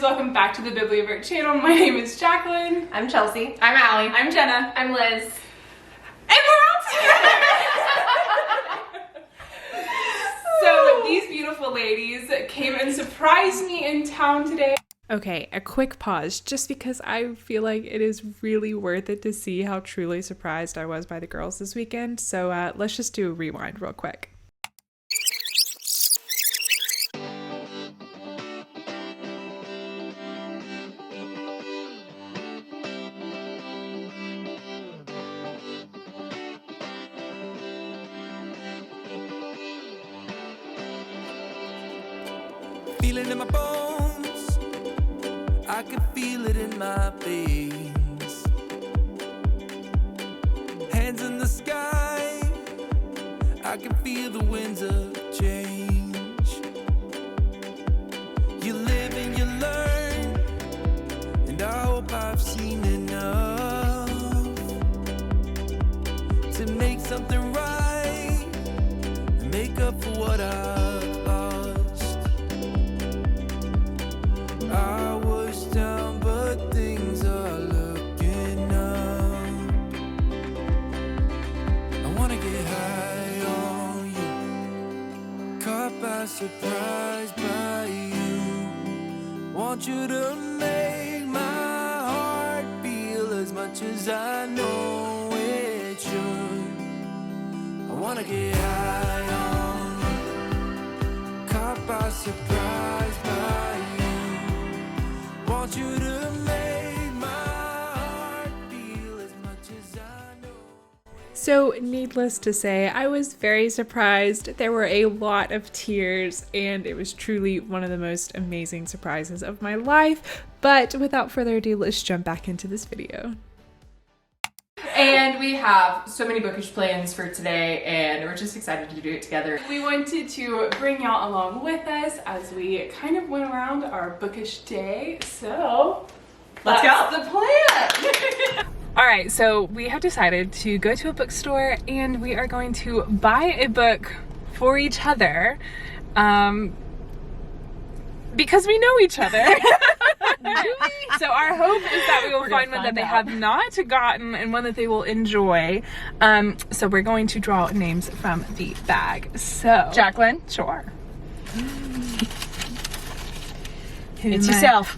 viewers, welcome back to the Bibliovert channel. My name is Jacqueline. I'm Chelsea. I'm Allie. I'm Jenna. I'm Liz. And we're all together! So these beautiful ladies came and surprised me in town today. Okay, a quick pause, just because I feel like it is really worth it to see how truly surprised I was by the girls this weekend. So let's just do a rewind real quick. Feel it in my bones, I can feel it in my veins. Hands in the sky, I can feel the winds of change. You live and you learn, and I hope I've seen enough to make something right and make up for what I've lost. I was down, but things are looking up. I wanna get high on you, caught by surprise by you. Want you to make my heart feel as much as I know it should. I wanna get high on you, caught by surprise by you. Want you to make my heart feel as much as I know. So needless to say, I was very surprised. There were a lot of tears, and it was truly one of the most amazing surprises of my life. But without further ado, let's jump back into this video. And we have so many bookish plans for today, and we're just excited to do it together. We wanted to bring y'all along with us as we kind of went around our bookish day. So Let's go. that's the plan. All right, so we have decided to go to a bookstore and we are going to buy a book for each other because we know each other. So our hope is that we will find one that they have not gotten and one that they will enjoy. So we're going to draw names from the bag. So Jacqueline, sure. it's yourself.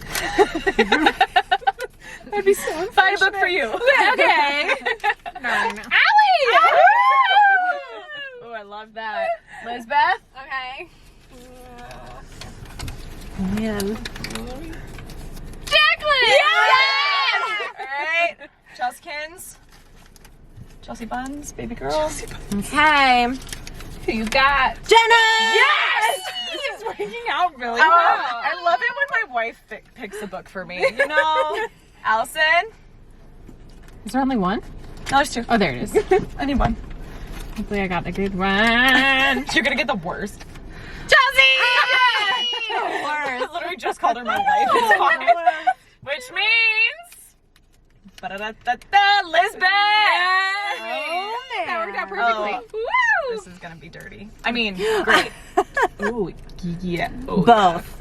That'd be so Buy a book for you. Okay. No. Allie! Oh, I love that. Lizbeth? Okay. Man. Jacqueline! Yes! Alright. Chelsea Chelsea Buns, baby girl. Okay. Who you got? Jenna! Yes! This is working out really well. I love it when my wife picks a book for me. You know? Allison? Is there only one? No, there's two. Oh, there it is. I need one. Hopefully I got a good one. You're gonna get the worst. Chelsea! I literally just called her my wife. It's fine. Which means... Ba-da-da-da-da, Lizbeth! Oh, That worked out perfectly. This is gonna be dirty. I mean, great. Ooh, yeah. Oh, Both.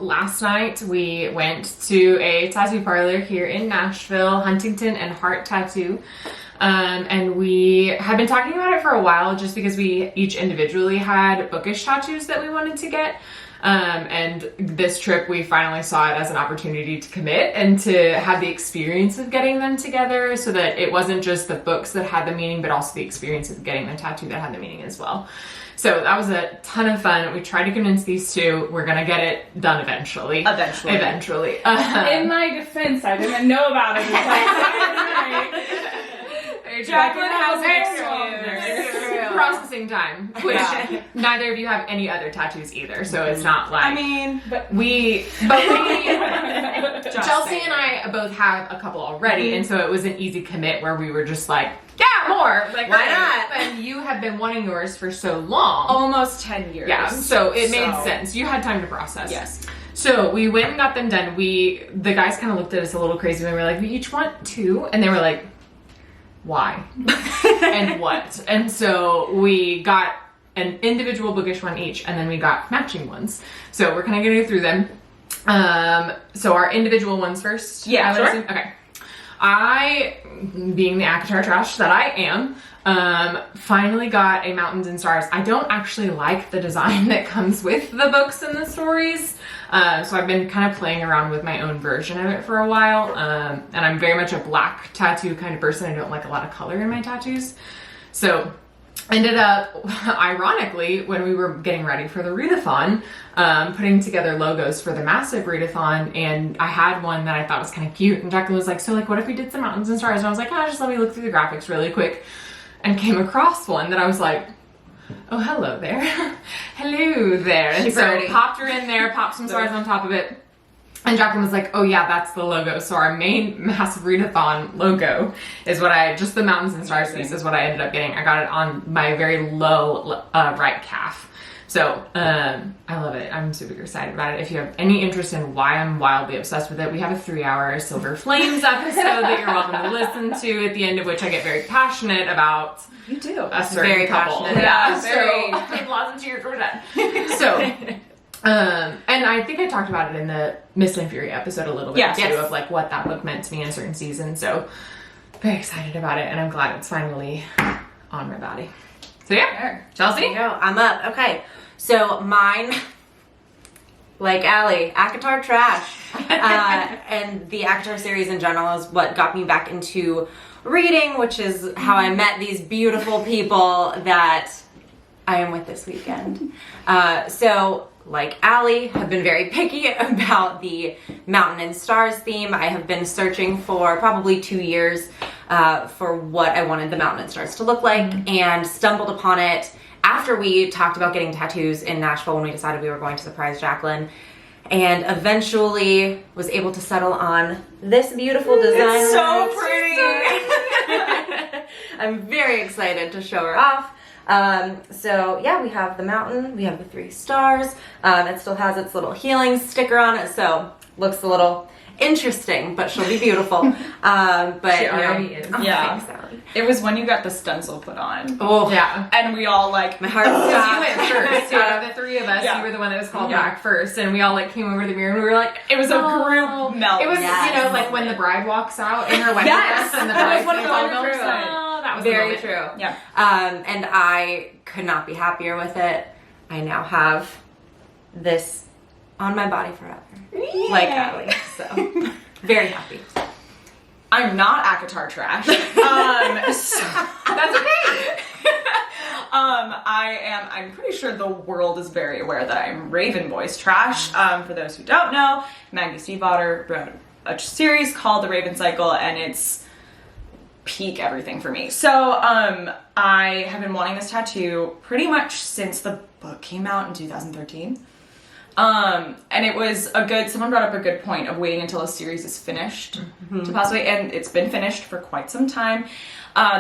last night we went to a tattoo parlor here in Nashville, Huntington and Heart Tattoo. And we had been talking about it for a while just because we each individually had bookish tattoos that we wanted to get. And this trip we finally saw it as an opportunity to commit and to have the experience of getting them together, so that it wasn't just the books that had the meaning, but also the experience of getting the tattoo that had the meaning as well. So that was a ton of fun. We tried to convince these two. We're gonna get it done eventually. Eventually. In my defense, I didn't know about it until Jacqueline has an excuse. Processing time, which neither of you have any other tattoos either, so it's not like. I mean, Chelsea and I both have a couple already, and so it was an easy commit where we were just like, yeah, more. Like, why not? And you have been wanting yours for so long, almost 10 years. Yeah, so it made sense. You had time to process. Yes. So we went and got them done. The guys kind of looked at us a little crazy when we were like, we each want 2, and they were like, why? And what? And so we got an individual bookish one each, and then we got matching ones. So we're kind of going to go through them. So our individual ones first. Yeah, sure. Okay. I, being the ACOTAR trash that I am, finally got a Mountains and Stars. I don't actually like the design that comes with the books and the stories. So I've been kind of playing around with my own version of it for a while. And I'm very much a black tattoo kind of person. I don't like a lot of color in my tattoos. So ended up, ironically, when we were getting ready for the readathon, putting together logos for the massive readathon, and I had one that I thought was kind of cute, and Jacqueline was like, so like, what if we did some Mountains and Stars? And I was like, just let me look through the graphics really quick, and came across one that I was like, oh, hello there. Hello there. And so popped her in there, popped some stars on top of it. And Jacqueline was like, oh yeah, that's the logo. So our main massive readathon logo is just the Mountains and Stars piece is what I ended up getting. I got it on my very low right calf. So I love it. I'm super excited about it. If you have any interest in why I'm wildly obsessed with it, we have a 3-hour Silver Flames episode that you're welcome to listen to, at the end of which I get very passionate about you do. a certain very couple. Passionate. Yeah, very. So take lots of tears for that. So, and I think I talked about it in the Mist and Fury episode a little bit too, of like what that book meant to me in a certain season. So very excited about it, and I'm glad it's finally on my body. So yeah, Chelsea? Go. I'm up. Okay. So mine, like Allie, ACOTAR trash. And the ACOTAR series in general is what got me back into reading, which is how I met these beautiful people that I am with this weekend. So like Allie, have been very picky about the Mountain and Stars theme. I have been searching for probably 2 years for what I wanted the Mountain and Stars to look like, and stumbled upon it after we talked about getting tattoos in Nashville when we decided we were going to surprise Jacqueline, and eventually was able to settle on this beautiful design. It's so pretty. I'm very excited to show her off. So yeah, we have the mountain, we have the 3 stars. It still has its little healing sticker on it, so looks a little interesting, but she'll be beautiful. But She already is. Oh, Yeah. thanks, Allie. It was when you got the stencil put on. Oh Yeah. And we all like, my heart Because you stopped. went first. Out of the 3 of us, Yeah. you were the one that was called Yeah. back first, and we all like came over to the mirror and we were like, it was a "Oh." group melt. It was, Yes. you know, like when the bride walks out in her wedding Yes. dress and the That was bride 100%. that was the Very moment. true. Yeah. And I could not be happier with it. I now have this on my body forever, like Allie. So very happy. I'm not ACOTAR trash. So That's okay. I'm pretty sure the world is very aware that I'm Raven Boys trash. For those who don't know, Maggie Stiefvater wrote a series called The Raven Cycle, and it's peak everything for me. So I have been wanting this tattoo pretty much since the book came out in 2013. And it was someone brought up a good point of waiting until a series is finished to possibly, and it's been finished for quite some time.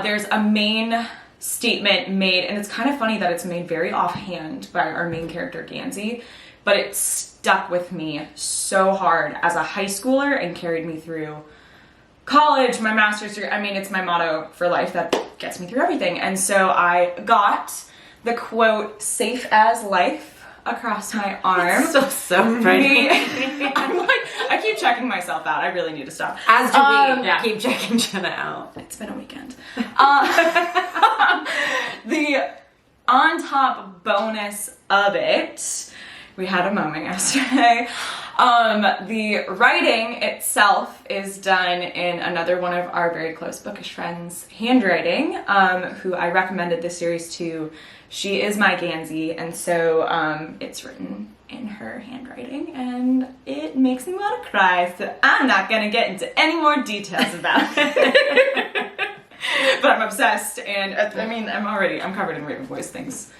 There's a main statement made, and it's kind of funny that it's made very offhand by our main character, Gansey, but it stuck with me so hard as a high schooler and carried me through college, my master's degree. I mean, it's my motto for life that gets me through everything. And so I got the quote, "safe as life," across my arm. So pretty. I keep checking myself out. I really need to stop. As do we. Keep checking Jenna out. It's been a weekend. The on top bonus of it, we had a moment yesterday. The writing itself is done in another one of our very close bookish friends' handwriting, who I recommended this series to. She is my Gansey, and so it's written in her handwriting, and it makes me want to cry, so I'm not gonna get into any more details about it. But I'm obsessed, and I mean, I'm covered in Raven Voice things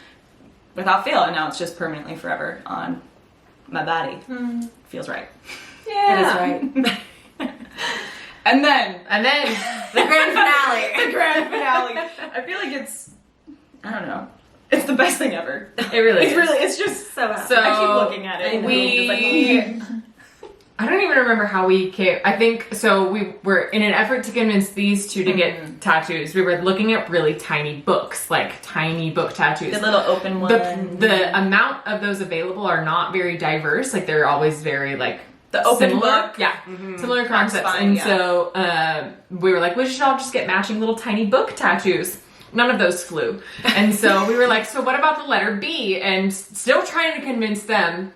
without fail, and now it's just permanently forever on my body. Feels right. Yeah. It is right. And then the grand finale. The grand finale. I feel like I don't know. It's the best thing ever. It really is. It's just so I keep looking at it. I don't even remember how we came. I think so. We were in an effort to convince these two to get tattoos. We were looking at really tiny books, like tiny book tattoos. The little open one. The amount of those available are not very diverse. Like they're always very like the open similar, book. yeah, similar concepts. Fine, so we were like, we should all just get matching little tiny book tattoos. None of those flew. And so we were like, so what about the letter B? And still trying to convince them.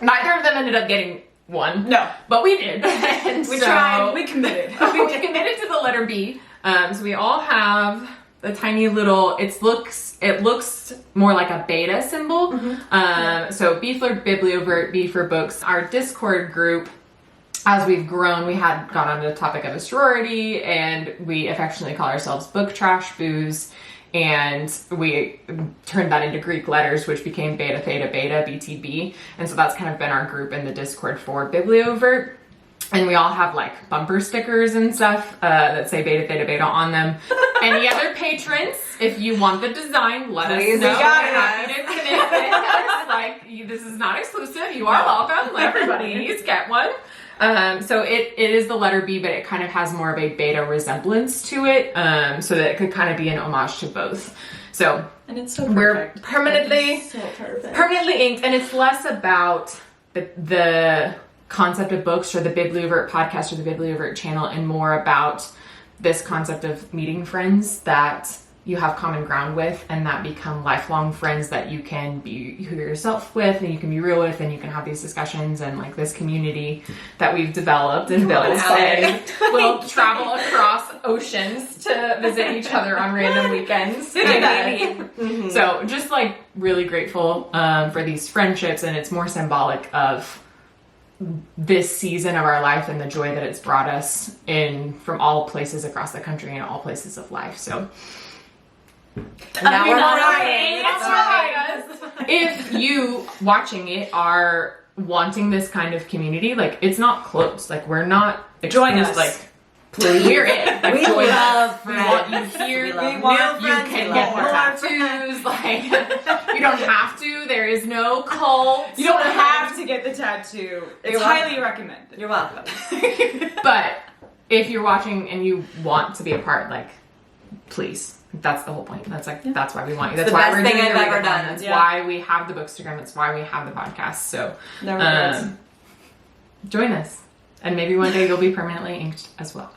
Neither of them ended up getting one. No. But we did. And we tried. We committed. We committed to the letter B. So we all have the tiny little, it looks more like a beta symbol. So B for Bibliovert, B for books. Our Discord group, as we've grown, we had gone on to the topic of a sorority, and we affectionately call ourselves Book Trash Booze, and we turned that into Greek letters, which became Beta Theta Beta, BTB, and so that's kind of been our group in the Discord for Bibliovert. And we all have like bumper stickers and stuff that say Beta Theta Beta on them. Any other patrons, if you want the design, let us know. We got it. We're happy to connect with us. Like, this is not exclusive. You are welcome. Let everybody please get one. So it is the letter B, but it kind of has more of a beta resemblance to it, so that it could kind of be an homage to both. So and it's so we're perfect. permanently inked, and it's less about the concept of books or the Bibliovert podcast or the Bibliovert channel, and more about this concept of meeting friends that you have common ground with, and that become lifelong friends that you can be yourself with, and you can be real with, and you can have these discussions, and like this community that we've developed and built, and we'll travel across oceans to visit each other on random weekends. So just like really grateful for these friendships, and it's more symbolic of this season of our life and the joy that it's brought us in from all places across the country and all places of life. So now we're writing. If you watching it are wanting this kind of community, like it's not closed. Like we're not join us. Like please, we're it. Like, we join love us. friends. We want you here. We want you friends. can We get want more friends. tattoos. Like you don't have to. There is no cult. You don't have to get the tattoo. It's highly recommended. You're welcome. But if you're watching and you want to be a part, like please. That's the whole point. That's why we want you. That's why we're doing I've ever done. That's why we have the Bookstagram. That's why we have the podcast. So join us, and maybe one day you'll be permanently inked as well.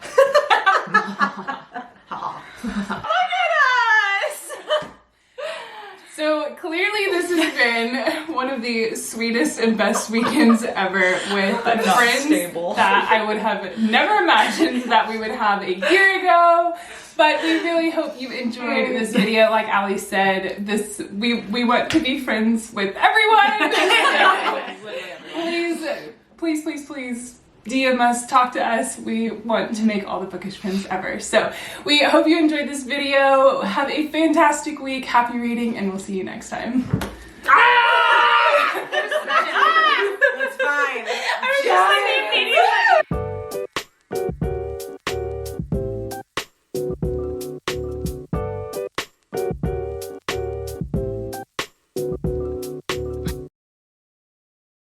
So clearly this has been one of the sweetest and best weekends ever with friends that I would have never imagined that we would have a year ago. But we really hope you enjoyed this video. Like Ali said, we want to be friends with everyone. Please DM us, talk to us. We want to make all the bookish friends ever. So we hope you enjoyed this video. Have a fantastic week. Happy reading, and we'll see you next time.